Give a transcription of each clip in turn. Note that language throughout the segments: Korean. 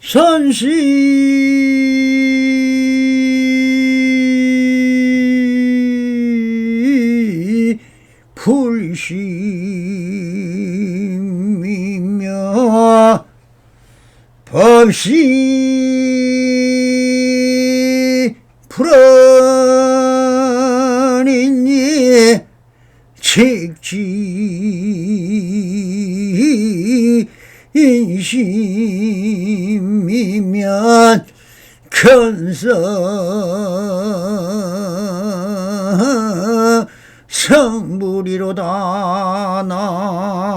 선시 불심이며 법시 불언이니 책지 인심이면 견성 성불이로다 나모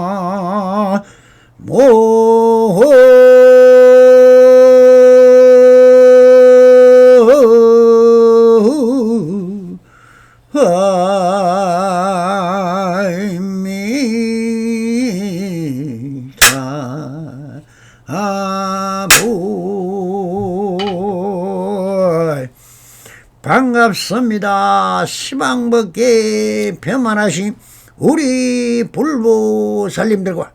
반갑습니다. 시방법계 변만하신 우리 불보살님들과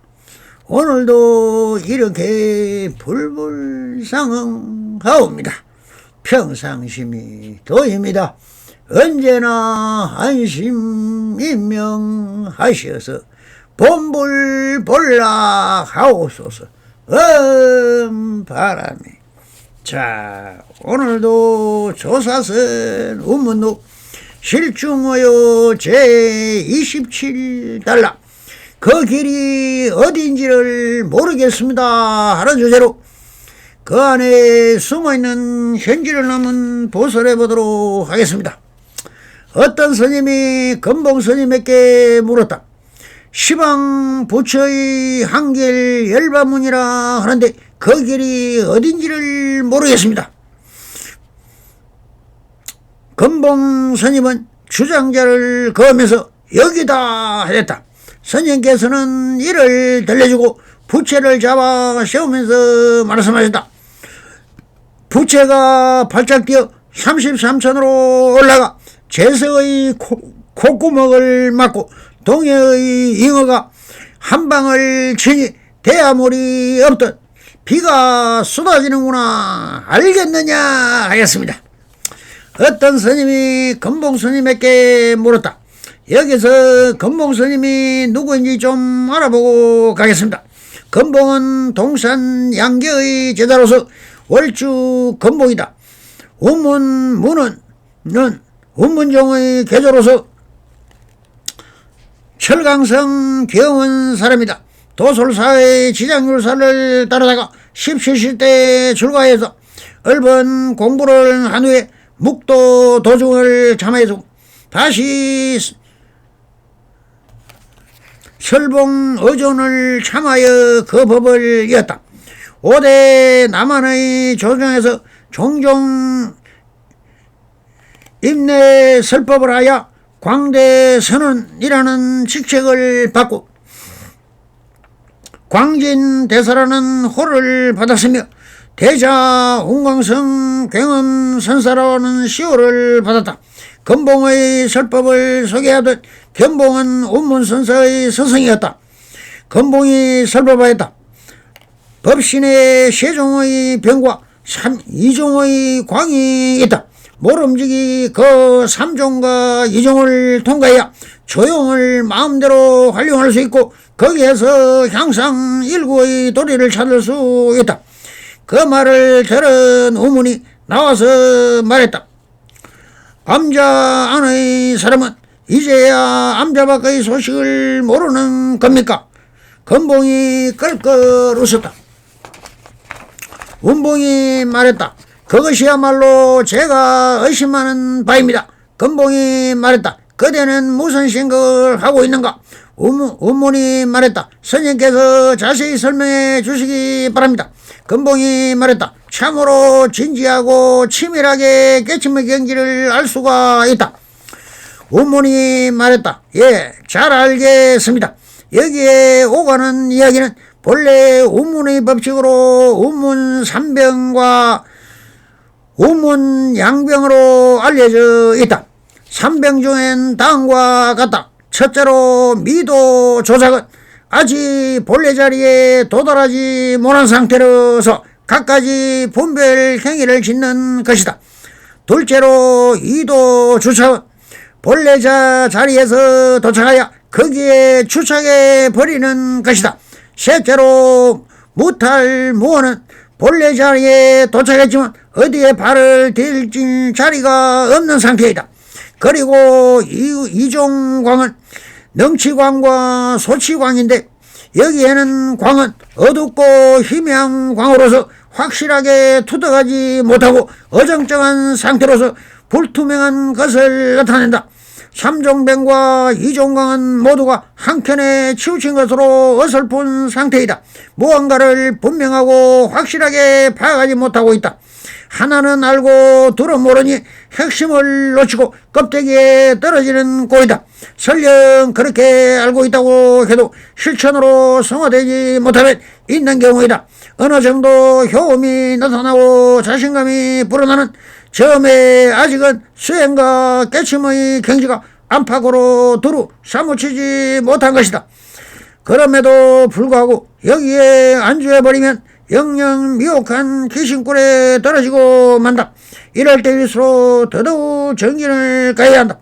오늘도 이렇게 불불상응하옵니다. 평상심이 도입니다. 언제나 안심인명하시어서 본불본락하옵소서. 바람이. 자, 오늘도 조사선 운문록 실중어요 제27달라 그 길이 어딘지를 모르겠습니다 하는 주제로 그 안에 숨어있는 현지를 남은 보설해 보도록 하겠습니다. 어떤 스님이 금봉 스님에게 물었다. 시방 부처의 한길 열반문이라 하는데 그 길이 어딘지를 모르겠습니다. 금봉 스님은 주장자를 거하면서 여기다 하였다. 스님께서는 이를 들려주고 부채를 잡아 세우면서 말씀하셨다. 부채가 발짝 뛰어 33천으로 올라가 제서의 콧구멍을 막고 동해의 잉어가 한 방을 치니 대아물이 없듯 비가 쏟아지는구나 알겠느냐 하였습니다. 어떤 스님이 금봉 스님에게 물었다. 여기서 금봉 스님이 누구인지 좀 알아보고 가겠습니다. 금봉은 동산 양계의 제자로서 월주 금봉이다. 운문문은 운문종의 계조로서 철강성 경은 사람이다. 도솔사의 지장율사를 따르다가 17세 출가해서 얼번 공부를 한 후에 묵도 도중을 참여해서 다시 설봉 어존을 참하여 그 법을 이었다. 5대 남한의 조정에서 종종 임내 설법을 하여 광대선언이라는 직책을 받고 광진대사라는 호를 받았으며 대자 운광성 경음선사라는 시호를 받았다. 금봉의 설법을 소개하듯 견봉은 운문선사의 스승이었다. 금봉이 설법하였다. 법신의 세종의 병과 이종의 광이 있다. 모름지기 그 3종과 2종을 통과해야 조용을 마음대로 활용할 수 있고 거기에서 항상 일구의 도리를 찾을 수 있다. 그 말을 들은 우문이 나와서 말했다. 암자 안의 사람은 이제야 암자 밖의 소식을 모르는 겁니까? 금봉이 끌끌 웃었다. 운봉이 말했다. 그것이야말로 제가 의심하는 바입니다. 금봉이 말했다. 그대는 무슨 생각을 하고 있는가? 운문이 말했다. 스님께서 자세히 설명해 주시기 바랍니다. 금봉이 말했다. 참으로 진지하고 치밀하게 깨침의 경지를 알 수가 있다. 운문이 말했다. 예, 잘 알겠습니다. 여기에 오가는 이야기는 본래 운문의 법칙으로 운문 3병과 운문 양병으로 알려져 있다. 3병 중엔 다음과 같다. 첫째로 미도 조작은 아직 본래 자리에 도달하지 못한 상태로서 갖가지 분별 행위를 짓는 것이다. 둘째로 이도 주차원, 본래자 자리에서 도착하여 거기에 주차해 버리는 것이다. 셋째로 무탈무원은 본래 자리에 도착했지만 어디에 발을 댈 자리가 없는 상태이다. 그리고 이종광은 능치광과 소치광인데 여기에는 광은 어둡고 희미한 광으로서 확실하게 투득하지 못하고 어정쩡한 상태로서 불투명한 것을 나타낸다. 삼종뱅과 이종광은 모두가 한켠에 치우친 것으로 어설픈 상태이다. 무언가를 분명하고 확실하게 파악하지 못하고 있다. 하나는 알고 둘은 모르니 핵심을 놓치고 껍데기에 떨어지는 꼴이다. 설령 그렇게 알고 있다고 해도 실천으로 성화되지 못하면 있는 경우이다. 어느 정도 효험이 나타나고 자신감이 불어나는 처음에 아직은 수행과 깨침의 경지가 안팎으로 두루 사무치지 못한 것이다. 그럼에도 불구하고 여기에 안주해버리면 영영 미혹한 귀신꿀에 떨어지고 만다. 이럴 때일수록 더더욱 정진을 가해야 한다.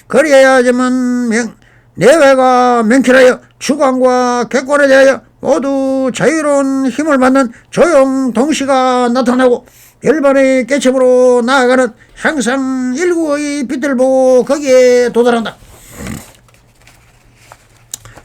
그래야지만 내외가 명쾌하여 주관과 객관에 대하여 모두 자유로운 힘을 받는 조용 동시가 나타나고 열반의 깨침으로 나아가는 항상 일구의 빛을 보고 거기에 도달한다.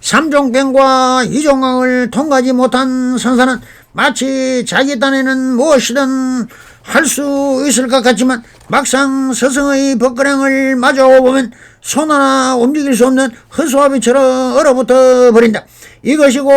삼종병과 이종강을 통과하지 못한 선사는 마치 자기 딴에는 무엇이든 할 수 있을 것 같지만 막상 스승의 법거량을 마주보면 손 하나 움직일 수 없는 허수아비처럼 얼어붙어 버린다. 이것이고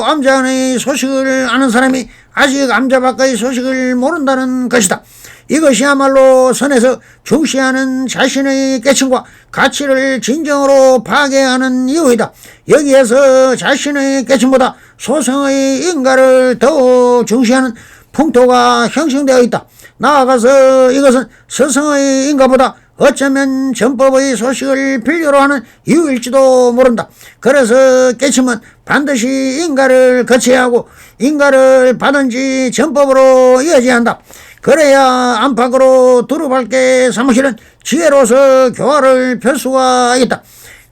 암자 안의 소식을 아는 사람이 아직 암자 밖의 소식을 모른다는 것이다. 이것이야말로 선에서 중시하는 자신의 깨침과 가치를 진정으로 파괴하는 이유이다. 여기에서 자신의 깨침보다 소성의 인가를 더 중시하는 풍토가 형성되어 있다. 나아가서 이것은 서성의 인가보다 어쩌면 전법의 소식을 필요로 하는 이유일지도 모른다. 그래서 깨침은 반드시 인가를 거쳐야 하고 인가를 받은 지 전법으로 이어져야 한다. 그래야 안팎으로 두루밟게 삼으시는 지혜로서 교화를 펼 수가 있다.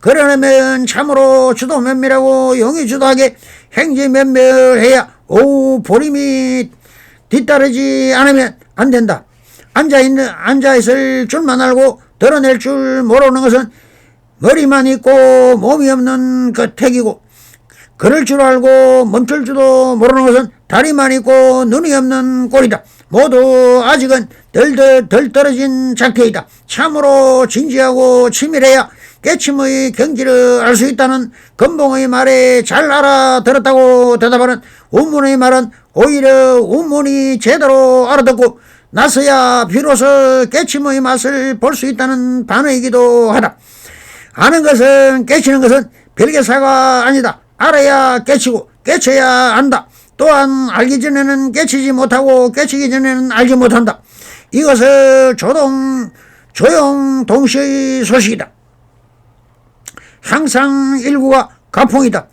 그러려면 참으로 주도 면밀하고 용의주도하게 행지 면밀해야 오후 보림이 뒤따르지 않으면 안 된다. 앉아있을 줄만 알고 드러낼 줄 모르는 것은 머리만 있고 몸이 없는 그 택이고, 그럴 줄 알고 멈출 줄도 모르는 것은 다리만 있고 눈이 없는 꼴이다. 모두 아직은 덜 떨어진 상태이다. 참으로 진지하고 치밀해야 깨침의 경지를 알 수 있다는 건봉의 말에 잘 알아들었다고 대답하는 운문의 말은 오히려 운문이 제대로 알아듣고 나서야 비로소 깨침의 맛을 볼 수 있다는 반응이기도 하다. 아는 것은 깨치는 것은 별개사가 아니다. 알아야 깨치고 깨쳐야 안다. 또한 알기 전에는 깨치지 못하고 깨치기 전에는 알지 못한다. 이것은 조용 동시의 소식이다. 항상 일구가 가풍이다.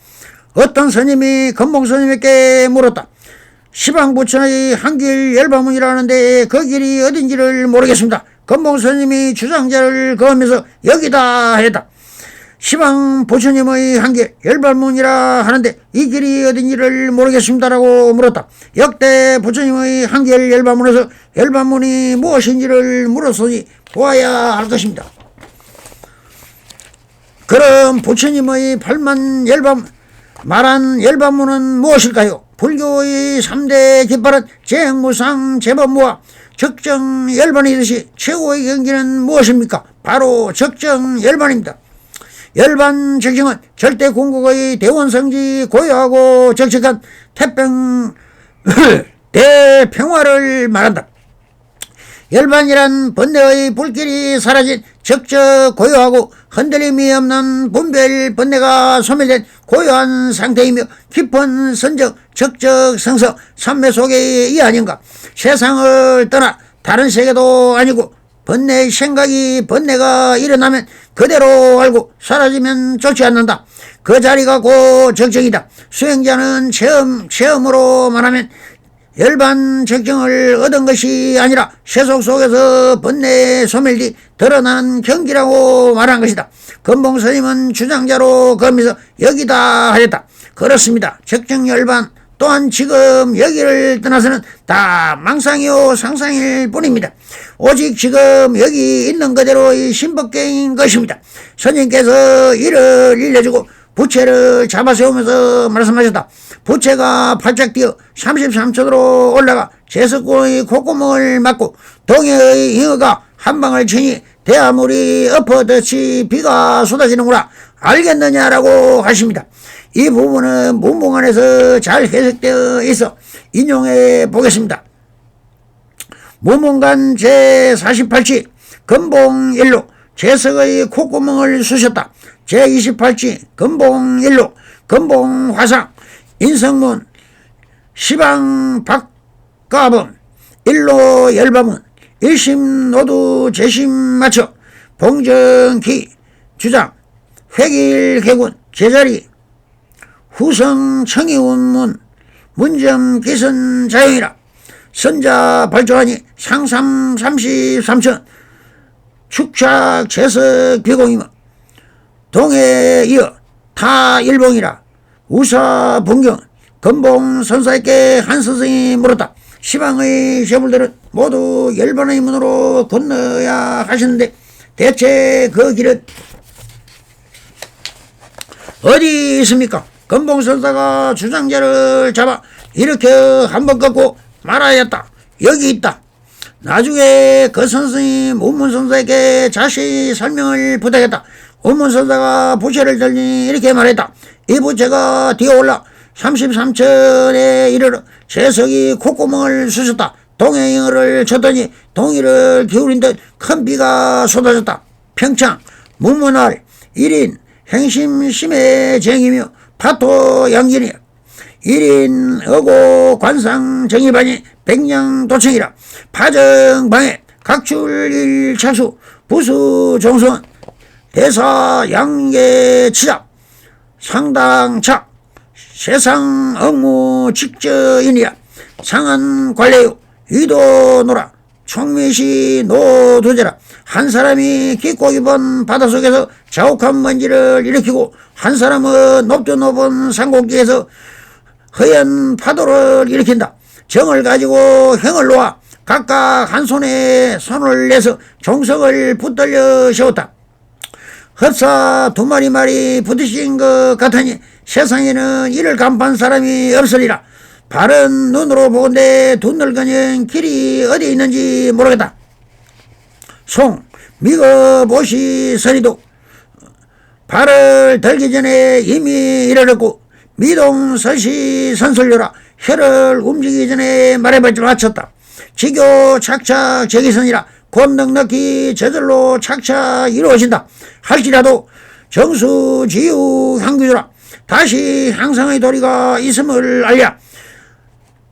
어떤 스님이 건봉 스님에게 물었다. 시방부처의 한길 열반문이라는데 그 길이 어딘지를 모르겠습니다. 건봉 스님이 주장자를 거하면서 여기다 했다. 시방 부처님의 한길 열반문이라 하는데 이 길이 어딘지를 모르겠습니다라고 물었다. 역대 부처님의 한길 열반문에서 열반문이 무엇인지를 물었으니 보아야 할 것입니다. 그럼 부처님의 말한 열반문은 무엇일까요? 불교의 3대 깃발은 재행무상 재법무와 적정열반이듯이 최고의 경지는 무엇입니까? 바로 적정열반입니다. 열반 적정은 절대 궁극의 대원성지 고요하고 적적한 대평화를 말한다. 열반이란 번뇌의 불길이 사라진 적적 고요하고 흔들림이 없는 분별 번뇌가 소멸된 고요한 상태이며 깊은 선적 적적 성서 삼매 속의 이 아닌가. 세상을 떠나 다른 세계도 아니고 번뇌의 생각이 번뇌가 일어나면 그대로 알고 사라지면 좋지 않는다. 그 자리가 곧 적정이다. 수행자는 체험으로 말하면 열반 책정을 얻은 것이 아니라 세속 속에서 번뇌 소멸이 드러난 경기라고 말한 것이다. 금봉 스님은 주장자로 거면서 여기다 하였다. 그렇습니다. 책정열반 또한 지금 여기를 떠나서는 다 망상이요 상상일 뿐입니다. 오직 지금 여기 있는 그대로의 신법계인 것입니다. 스님께서 이를 일러주고 부채를 잡아세우면서 말씀하셨다. 부채가 발짝 뛰어 33층으로 올라가 제석군의 콧구멍을 막고 동해의 잉어가 한 방을 치니 대하물이 엎어듯이 비가 쏟아지는구나 알겠느냐라고 하십니다. 이 부분은 문봉안에서 잘 해석되어 있어 인용해 보겠습니다. 문봉간 제48지 금봉일로 제석의 콧구멍을 쑤셨다. 제28지 금봉일로 금봉화상 인성문 시방박가범 일로 열반문 일심노두 재심 맞춰 봉정기 주장 획일개군 제자리 후성 청이운문 문점 기선 자영이라 선자 발조하니 상삼 33천 축착 재석 비공이며 동해 이어 타 일봉이라 우사 bun경 금봉 선사에게 한 스승이 물었다. 시방의 제불들은 모두 열반의 문으로 건너야 하시는데 대체 그 길은 어디 있습니까? 금봉 선사가 주장자를 잡아 이렇게 한번 꺾고 말하였다. 여기 있다. 나중에 그 선생이 운문 선사에게 자세히 설명을 부탁했다. 운문 선사가 부채를 들니 이렇게 말했다. 이 부채가 뛰어올라 33천에 이르러 제석이 콧구멍을 쑤셨다. 동해잉어를 쳤더니 동이를 기울인 듯 큰 비가 쏟아졌다. 평창 문문할 1인 행심 심해쟁이며 파토 양진이야. 1인 어고 관상 정의반이 백냥도청이라 파정방해 각출일 착수 부수 종선 대사 양계 치잡 상당착 세상 업무 직저인이야. 상한 관례요 위도노라 총미시 노두제라. 한 사람이 깊고 깊은 바닷속에서 자욱한 먼지를 일으키고 한 사람은 높도 높은 산꼭대기에서 허연 파도를 일으킨다. 정을 가지고 형을 놓아 각각 한 손에 손을 내서 종석을 붙들려 세웠다. 흡사 두 마리 부딪힌 것 같으니 세상에는 이를 간판 사람이 없으리라. 바른 눈으로 보건대 두 늙은이는 길이 어디 있는지 모르겠다. 송 미거보시 선이도 발을 들기 전에 이미 이르렀고 미동 설시 선설료라 혀를 움직이기 전에 말해보지 마쳤다. 지교 착착 제기선이라 곧 넉넉히 저절로 착착 이루어진다. 할지라도 정수 지유 향규주라 다시 향상의 도리가 있음을 알랴.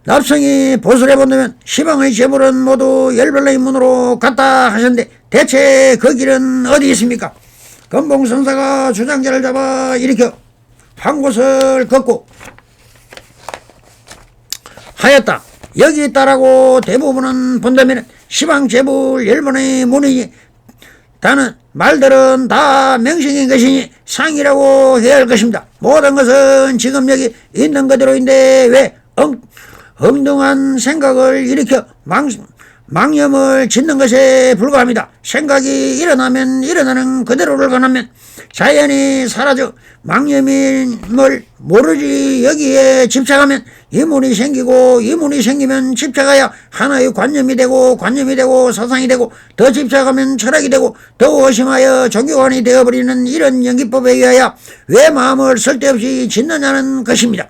납성이 보수를 해본다면 시방의 재물은 모두 열별의 문으로 갔다 하셨는데 대체 그 길은 어디 있습니까? 금봉선사가 주장자를 잡아 일으켜 한 곳을 걷고 하였다. 여기 있다라고 대부분은 본다면 시방 재물 열반의 문이니 다는 말들은 다 명식인 것이니 상이라고 해야 할 것입니다. 모든 것은 지금 여기 있는 그대로인데 왜 엉뚱한 생각을 일으켜 망념을 짓는 것에 불과합니다. 생각이 일어나면 일어나는 그대로를 권하면 자연이 사라져 망념임을 모르지 여기에 집착하면 이문이 생기고 이문이 생기면 집착하여 하나의 관념이 되고 사상이 되고 더 집착하면 철학이 되고 더 의심하여 종교관이 되어버리는 이런 연기법에 의하여 왜 마음을 쓸데없이 짓느냐는 것입니다.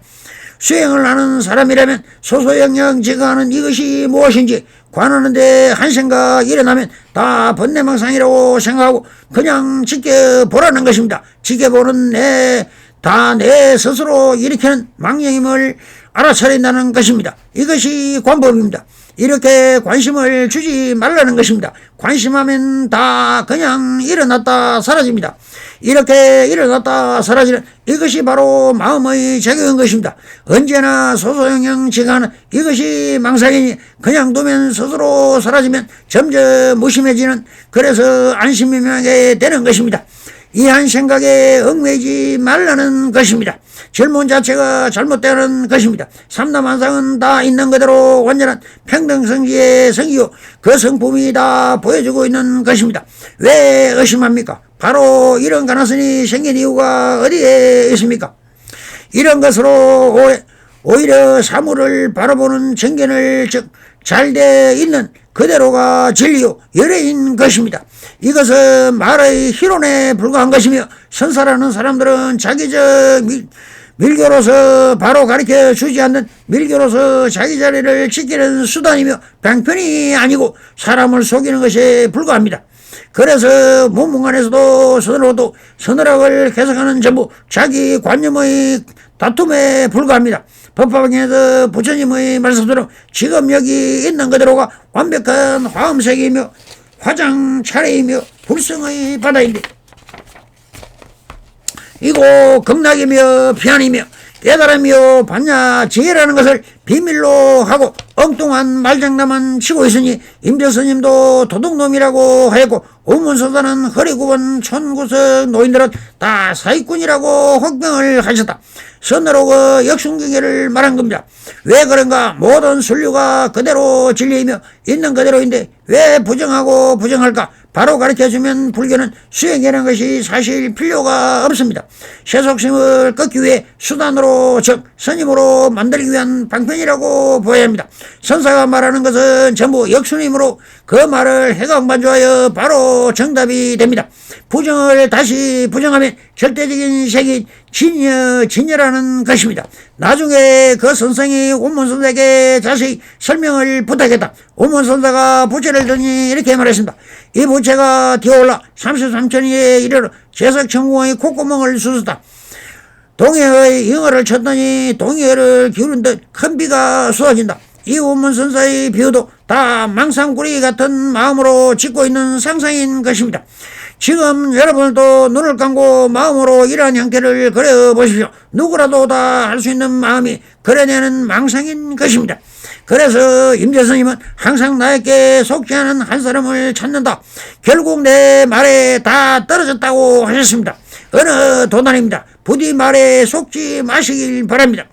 수행을 하는 사람이라면 소소영영 지가하는 이것이 무엇인지 관하는데 한 생각 일어나면 다 번뇌망상이라고 생각하고 그냥 지켜보라는 것입니다. 지켜보는 내 스스로 일으키는 망령임을 알아차린다는 것입니다. 이것이 관법입니다. 이렇게 관심을 주지 말라는 것입니다. 관심하면 다 그냥 일어났다 사라집니다. 이렇게 일어났다 사라지는 이것이 바로 마음의 작용인 것입니다. 언제나 소소영영지가는 이것이 망상이니 그냥 두면 스스로 사라지면 점점 무심해지는, 그래서 안심미명하게 되는 것입니다. 이한 생각에 얽매이지 말라는 것입니다. 질문 자체가 잘못되는 것입니다. 삼남한상은 다 있는 그대로 완전한 평등성지의 성이요, 그 성품이 다 보여주고 있는 것입니다. 왜 의심합니까? 바로 이런 가능성이 생긴 이유가 어디에 있습니까? 이런 것으로 오히려 사물을 바라보는 정견을, 즉 잘 돼 있는 그대로가 진리요 열애인 것입니다. 이것은 말의 희론에 불과한 것이며, 선사라는 사람들은 자기적 밀교로서 바로 가르쳐 주지 않는 밀교로서 자기 자리를 지키는 수단이며 방편이 아니고 사람을 속이는 것에 불과합니다. 그래서 문문간에서도 서늘어도 서늘학을 해석하는 전부 자기 관념의 다툼에 불과합니다. 법화경에서 부처님의 말씀처럼 지금 여기 있는 그대로가 완벽한 화엄색이며 화장 차례이며 불성의 바다인데, 이고 극락이며 피안이며 깨달음이요 반야 지혜라는 것을 비밀로 하고 엉뚱한 말장난만 치고 있으니 임재스님도 도둑놈이라고 하였고, 우문서다는 허리굽은 촌구석 노인들은 다 사기꾼이라고 혹평을 하셨다. 선어로그 역순경계를 말한 겁니다. 왜 그런가? 모든 순류가 그대로 진리이며 있는 그대로인데 왜 부정하고 부정할까? 바로 가르쳐주면 불교는 수행이라는 것이 사실 필요가 없습니다. 세속심을 끊기 위해 수단으로, 즉 선임으로 만들기 위한 방편이라고 보아야 합니다. 선사가 말하는 것은 전부 역순임으로 그 말을 해강반조하여 바로 정답이 됩니다. 부정을 다시 부정하면 절대적인 색이 진여라는 것입니다. 나중에 그 선생이 온문선사에게 자세히 설명을 부탁했다. 온문선사가 부채를 드니 이렇게 말했습니다. 이 부채가 뛰어올라 33천리에 이르러 제석천공의 콧구멍을 쑤셨다. 동해의 영어를 쳤더니 동해를 기울인 듯 큰 비가 쏟아진다. 이 온문선사의 비유도 다 망상구리 같은 마음으로 짓고 있는 상상인 것입니다. 지금 여러분도 눈을 감고 마음으로 이러한 형태를 그려보십시오. 누구라도 다 할 수 있는 마음이 그려내는 망상인 것입니다. 그래서 임재스님은 항상 나에게 속지 않은 한 사람을 찾는다. 결국 내 말에 다 떨어졌다고 하셨습니다. 어느 도난입니다. 부디 말에 속지 마시길 바랍니다.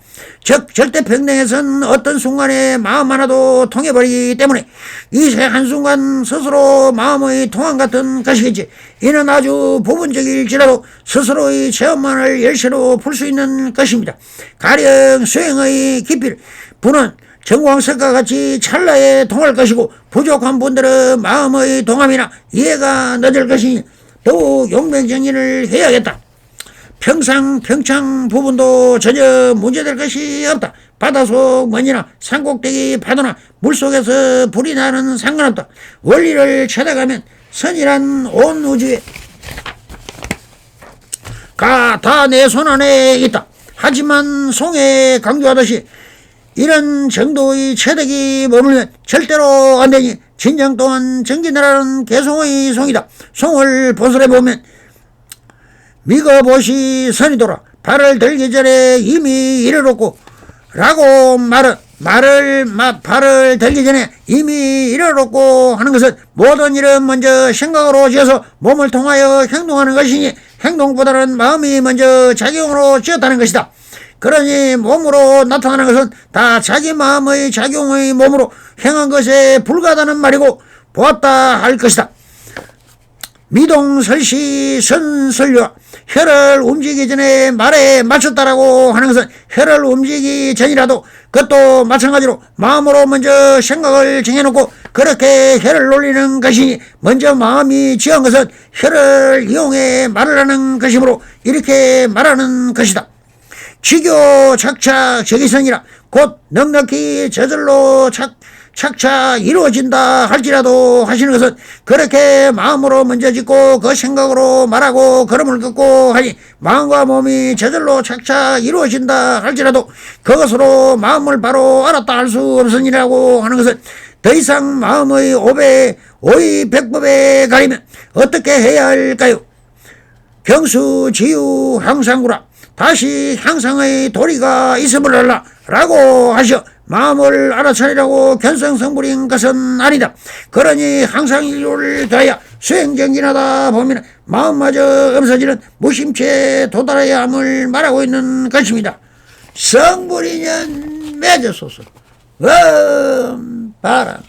즉 절대평등에선 어떤 순간에 마음 하나도 통해버리기 때문에 이 한순간 스스로 마음의 통한 같은 것이겠지. 이는 아주 부분적일지라도 스스로의 체험만을 열쇠로 풀 수 있는 것입니다. 가령 수행의 깊이를 부는 정광석과 같이 찰나에 통할 것이고, 부족한 분들은 마음의 동함이나 이해가 늦을 것이니 더욱 용맹정리를 해야겠다. 평창 부분도 전혀 문제될 것이 없다. 바다속 먼지나 산꼭대기 파도나 물속에서 불이 나는 상관없다. 원리를 찾아가면 선이란 온 우주에 다 내 손 안에 있다. 하지만 송에 강조하듯이 이런 정도의 체득이 머물면 절대로 안 되니 진정 또한 정진이라는 개송의 송이다. 송을 보슬해보면 미거봇이 선이 돌아 발을 들기 전에 이미 이르렀고 라고 발을 들기 전에 이미 이르렀고 하는 것은 모든 일은 먼저 생각으로 지어서 몸을 통하여 행동하는 것이니 행동보다는 마음이 먼저 작용으로 지었다는 것이다. 그러니 몸으로 나타나는 것은 다 자기 마음의 작용의 몸으로 행한 것에 불과하다는 말이고 보았다 할 것이다. 미동설시 선설류와 혀를 움직이기 전에 말에 맞췄다라고 하는 것은 혀를 움직이기 전이라도 그것도 마찬가지로 마음으로 먼저 생각을 정해놓고 그렇게 혀를 놀리는 것이니 먼저 마음이 지은 것은 혀를 이용해 말을 하는 것이므로 이렇게 말하는 것이다. 지교 착착 적이선이라 곧 넉넉히 저절로 착착 이루어진다 할지라도 하시는 것은 그렇게 마음으로 먼저 짓고 그 생각으로 말하고 걸음을 걷고 하니 마음과 몸이 저절로 착착 이루어진다 할지라도 그것으로 마음을 바로 알았다 할 수 없으니라고 하는 것은 더 이상 마음의 오의백법에 가리면 어떻게 해야 할까요? 경수지유 향상구라 다시 향상의 도리가 있음을 알라 라고 하셔 마음을 알아차리라고 견성성불인 것은 아니다. 그러니 항상인류를 더하여 수행정진하다 보면 마음마저 없어지는 무심체에 도달해야 함을 말하고 있는 것입니다. 성불이년 맺으소서. 바람